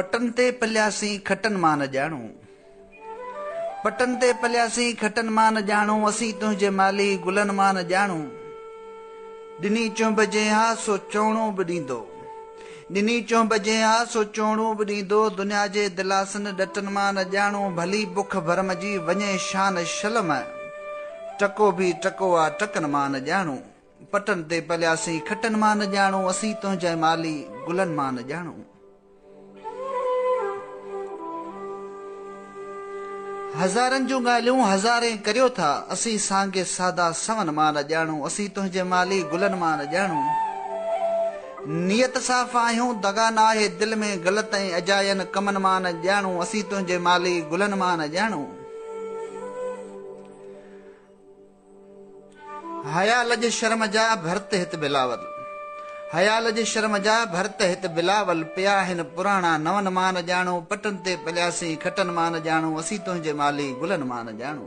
पटन ते पलियासीं खटन मां न ॼाणू, पटन ते पलियासीं खटन मां न ॼाणू, असीं तुंहिंजे माली गुलन मां न ॼाणू। ॾिनी चुंब जे हा सो चोणो बि ॾींदो, ॾिनी चुंब जे हा सो चोणो बि ॾींदो, दुनिया जे दिलासन ॾटन मां न ॼाणू। भली बुख भरम जी वञे शान शलम, टको बि टको आ टकन मां न ॼाणू। पटन ते पलियासीं खटन मां न ॼाणू, असीं तुंहिंजे माली गुलन मां न ॼाणू। हज़ारनि जूं ॻाल्हियूं हज़ारे करियो था, असीं सांगे सादा सवन मां न ॼाणू, असीं तुंहिंजे माली गुलन मां न ॼाणू। नियत साफ़ आहियूं दगा नाहे दिल में, ग़लत ऐं अजायन कमन मां न ॼाणू, असीं तुंहिंजे माली गुलन मां न ॼाणू। हया लज शर्म जा भरत हित बिलावल, हया लज शर्म जा भरत हित बिलावल, पिया हिन पुराणा नवन मां न ॼाणू। पटन ते पलियासीं खटन मां न ॼाणू, असीं तुंहिंजे माली गुलन मां न ॼाणू।